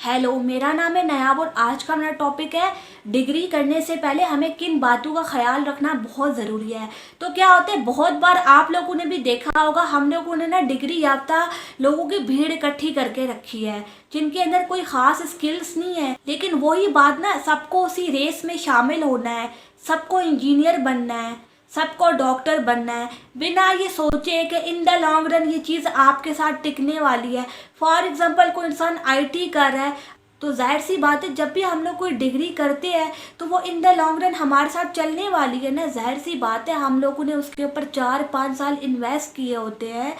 Hello, मेरा नाम है नयाब और आज का मेरा टॉपिक है डिग्री करने से पहले हमें किन बातों का ख्याल रखना बहुत ज़रूरी है। तो क्या होता है, बहुत बार आप लोगों ने भी देखा होगा, हम लोगों ने ना डिग्री याफ्ता लोगों की भीड़ इकट्ठी करके रखी है जिनके अंदर कोई ख़ास स्किल्स नहीं है। लेकिन वही बात ना, सबको उसी रेस में शामिल होना है, सबको इंजीनियर बनना है, सबको डॉक्टर बनना है, बिना ये सोचे कि इन द लॉन्ग रन ये चीज़ आपके साथ टिकने वाली है। फॉर एग्जांपल कोई इंसान आईटी कर रहा है, तो जाहिर सी बात है जब भी हम लोग कोई डिग्री करते हैं तो वो इन द लॉन्ग रन हमारे साथ चलने वाली है ना। जाहिर सी बात है, हम लोगों ने उसके ऊपर 4-5 साल इन्वेस्ट किए होते हैं,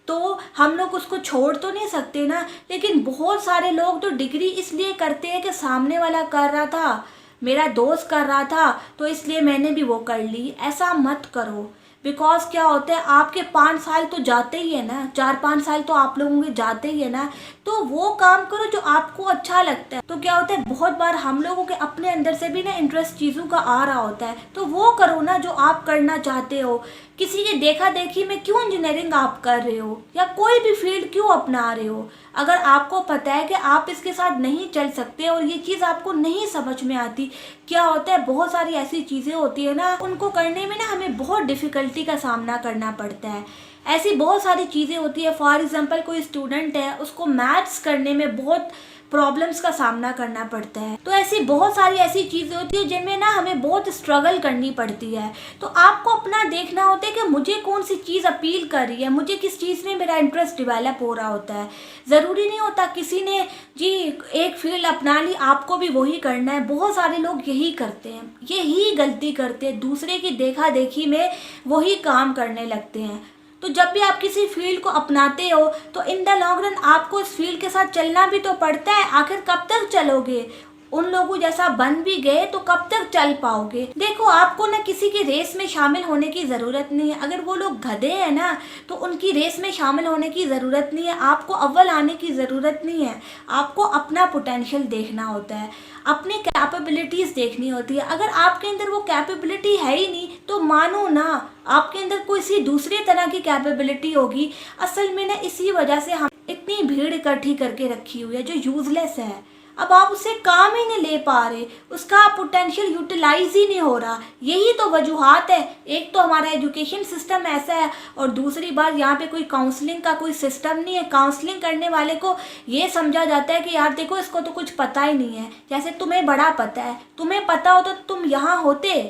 तो हम लोग उसको छोड़ तो नहीं सकते ना। लेकिन बहुत सारे लोग तो डिग्री इसलिए करते हैं कि सामने वाला कर रहा था, मेरा दोस्त कर रहा था, तो इसलिए मैंने भी वो कर ली। ऐसा मत करो। बिकॉज क्या होता है, आपके 5 साल तो जाते ही है ना, 4-5 साल तो आप लोगों के जाते ही है ना। तो वो काम करो जो आपको अच्छा लगता है। तो क्या होता है, बहुत बार हम लोगों के अपने अंदर से भी ना इंटरेस्ट चीज़ों का आ रहा होता है, तो वो करो ना जो आप करना चाहते हो। किसी के देखा देखी में क्यों इंजीनियरिंग आप कर रहे हो या कोई भी फील्ड क्यों अपना रहे हो, अगर आपको पता है कि आप इसके साथ नहीं चल सकते और ये चीज़ आपको नहीं समझ में आती। क्या होता है, बहुत सारी ऐसी चीज़ें होती है ना, उनको करने में ना हमें बहुत डिफ़िकल्टी का सामना करना पड़ता है। ऐसी बहुत सारी चीज़ें होती है। फॉर एग्जांपल कोई स्टूडेंट है, उसको मैथ्स करने में बहुत प्रॉब्लम्स का सामना करना पड़ता है। तो ऐसी बहुत सारी ऐसी चीज़ें होती है जिनमें ना हमें बहुत स्ट्रगल करनी पड़ती है। तो आपको अपना देखना होता है कि मुझे कौन सी चीज़ अपील कर रही है, मुझे किस चीज़ में मेरा इंटरेस्ट डेवलप हो रहा होता है। ज़रूरी नहीं होता किसी ने जी एक फील्ड अपना ली आपको भी वही करना है। बहुत सारे लोग यही करते हैं, यही गलती करते हैं, दूसरे की देखा देखी में वही काम करने लगते हैं। तो जब भी आप किसी फील्ड को अपनाते हो तो इन द लॉन्ग रन आपको इस फील्ड के साथ चलना भी तो पड़ता है। आखिर कब तक चलोगे, उन लोगों जैसा बन भी गए तो कब तक चल पाओगे। देखो, आपको ना किसी की रेस में शामिल होने की ज़रूरत नहीं है। अगर वो लोग गधे हैं ना, तो उनकी रेस में शामिल होने की ज़रूरत नहीं है। आपको अव्वल आने की ज़रूरत नहीं है। आपको अपना पोटेंशियल देखना होता है, अपनी कैपेबिलिटीज़ देखनी होती है। अगर आपके अंदर वो कैपेबिलिटी है ही नहीं तो मानो ना, आपके अंदर कोई सी दूसरी तरह की कैपेबिलिटी होगी। असल में ना इसी वजह से हम इतनी भीड़ इकट्ठी करके रखी हुई है जो यूजलेस है। अब आप उससे काम ही नहीं ले पा रहे, उसका पोटेंशियल यूटिलाइज ही नहीं हो रहा। यही तो वजूहात है। एक तो हमारा एजुकेशन सिस्टम ऐसा है, और दूसरी बात यहाँ पे कोई काउंसलिंग का कोई सिस्टम नहीं है। काउंसलिंग करने वाले को ये समझा जाता है कि यार देखो, इसको तो कुछ पता ही नहीं है। जैसे तुम्हें बड़ा पता है, तुम्हें पता हो तो तुम यहाँ होते,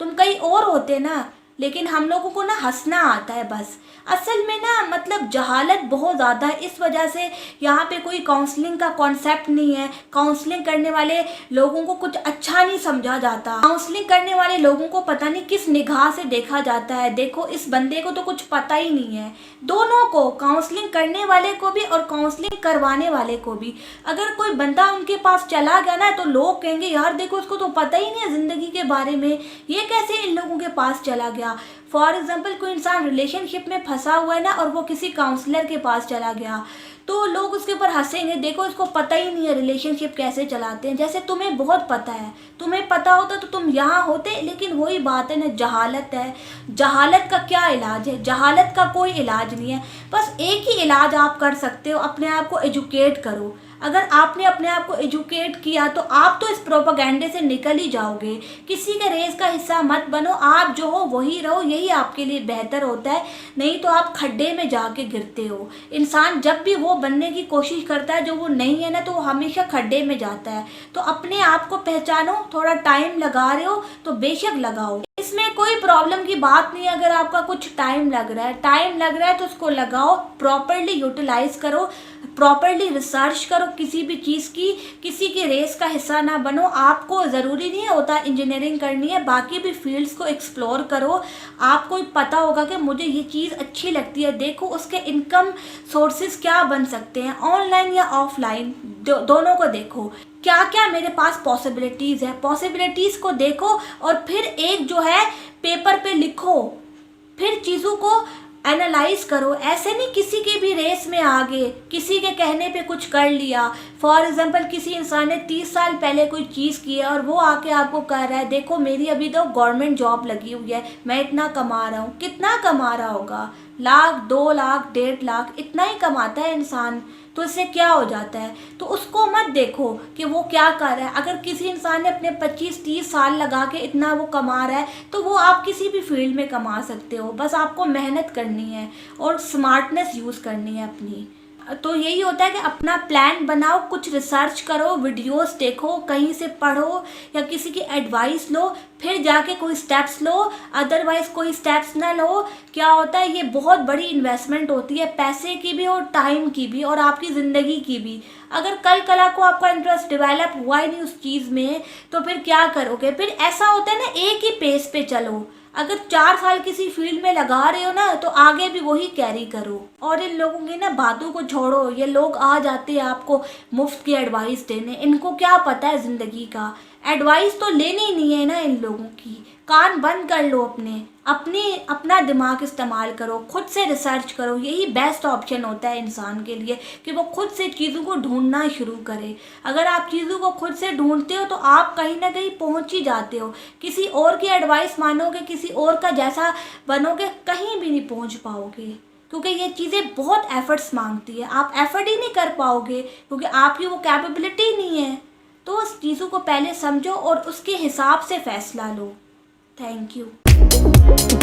तुम कहीं और होते ना। लेकिन हम लोगों को ना हंसना आता है बस। असल में ना मतलब जहालत बहुत ज़्यादा है, इस वजह से यहाँ पे कोई काउंसलिंग का कॉन्सेप्ट नहीं है। काउंसलिंग करने वाले लोगों को कुछ अच्छा नहीं समझा जाता। काउंसलिंग करने वाले लोगों को पता नहीं किस निगाह से देखा जाता है। देखो, इस बंदे को तो कुछ पता ही नहीं है। दोनों को, काउंसलिंग करने वाले को भी और काउंसलिंग करवाने वाले को भी। अगर कोई बंदा उनके पास चला गया ना तो लोग कहेंगे यार देखो, उसको तो पता ही नहीं है ज़िंदगी के बारे में, ये कैसे इन लोगों के पास चला गया। फॉर एग्जाम्पल कोई इंसान रिलेशनशिप में फंसा हुआ है ना और वो किसी काउंसलर के पास चला गया, तो लोग उसके ऊपर हंसेंगे, देखो इसको पता ही नहीं है रिलेशनशिप कैसे चलाते हैं। जैसे तुम्हें बहुत पता है, तुम्हें पता होता तो तुम यहाँ होते। लेकिन वही बात है ना, जहालत है। जहालत का क्या इलाज है? जहालत का कोई इलाज नहीं है। बस एक ही इलाज आप कर सकते हो, अपने आप को एजुकेट करो। अगर आपने अपने आप को एजुकेट किया तो आप तो इस प्रोपागेंडे से निकल ही जाओगे। किसी के रेस का हिस्सा मत बनो, आप जो हो वही रहो, यही आपके लिए बेहतर होता है। नहीं तो आप खड्डे में जाके गिरते हो। इंसान जब भी वो बनने की कोशिश करता है जो वो नहीं है ना, तो वो हमेशा खड्डे में जाता है। तो अपने आप को पहचानो। थोड़ा टाइम लगा रहे हो तो बेशक लगाओ, इसमें कोई प्रॉब्लम की बात नहीं है। अगर आपका कुछ टाइम लग रहा है तो उसको लगाओ, प्रॉपरली यूटिलाइज करो, प्रॉपरली रिसर्च करो किसी भी चीज़ की। किसी के रेस का हिस्सा ना बनो। आपको ज़रूरी नहीं होता इंजीनियरिंग करनी है, बाकी भी फील्ड्स को एक्सप्लोर करो। आपको पता होगा कि मुझे ये चीज़ अच्छी लगती है। देखो उसके इनकम सोर्सेज क्या बन सकते हैं, ऑनलाइन या ऑफलाइन, दोनों को देखो। क्या क्या मेरे पास पॉसिबिलिटीज़ है, पॉसिबिलिटीज़ को देखो और फिर एक जो है पेपर पे लिखो, फिर चीज़ों को एनालाइज करो। ऐसे नहीं किसी के भी रेस में आगे, किसी के कहने पे कुछ कर लिया। फॉर एग्जांपल किसी इंसान ने 30 साल पहले कोई चीज़ की है और वो आके आपको कह रहा है देखो मेरी अभी तो गवर्नमेंट जॉब लगी हुई है, मैं इतना कमा रहा हूँ। कितना कमा रहा होगा? लाख, 2 लाख, 1.5 लाख इतना ही कमाता है इंसान, तो इससे क्या हो जाता है? तो उसको मत देखो कि वो क्या कर रहा है। अगर किसी इंसान ने अपने 25-30 साल लगा के इतना वो कमा रहा है, तो वो आप किसी भी फील्ड में कमा सकते हो। बस आपको मेहनत करनी है और स्मार्टनेस यूज़ करनी है अपनी। तो यही होता है कि अपना प्लान बनाओ, कुछ रिसर्च करो, वीडियोस देखो, कहीं से पढ़ो या किसी की एडवाइस लो, फिर जाके कोई स्टेप्स लो। अदरवाइज कोई स्टेप्स ना लो। क्या होता है, ये बहुत बड़ी इन्वेस्टमेंट होती है, पैसे की भी और टाइम की भी और आपकी ज़िंदगी की भी। अगर कल कला को आपका इंटरेस्ट डेवलप हुआ ही नहीं उस चीज़ में, तो फिर क्या करोगे? फिर ऐसा होता है ना, एक ही पेस पे चलो। अगर 4 साल किसी फील्ड में लगा रहे हो ना, तो आगे भी वही कैरी करो। और इन लोगों की ना बातों को छोड़ो। ये लोग आ जाते हैं आपको मुफ्त की एडवाइस देने, इनको क्या पता है ज़िंदगी का। एडवाइस तो लेनी ही नहीं है ना इन लोगों की। कान बंद कर लो अपना दिमाग इस्तेमाल करो, खुद से रिसर्च करो। यही बेस्ट ऑप्शन होता है इंसान के लिए कि वो खुद से चीज़ों को ढूंढना शुरू करे। अगर आप चीज़ों को खुद से ढूंढते हो तो आप कहीं ना कहीं पहुंच ही जाते हो। किसी और की एडवाइस मानोगे, किसी और का जैसा बनोगे, कहीं भी नहीं पहुंच पाओगे, क्योंकि ये चीज़ें बहुत एफर्ट्स मांगती है। आप एफर्ट ही नहीं कर पाओगे क्योंकि आपकी वो कैपेबिलिटी नहीं है। तो उस चीज़ों को पहले समझो और उसके हिसाब से फैसला लो। Thank you.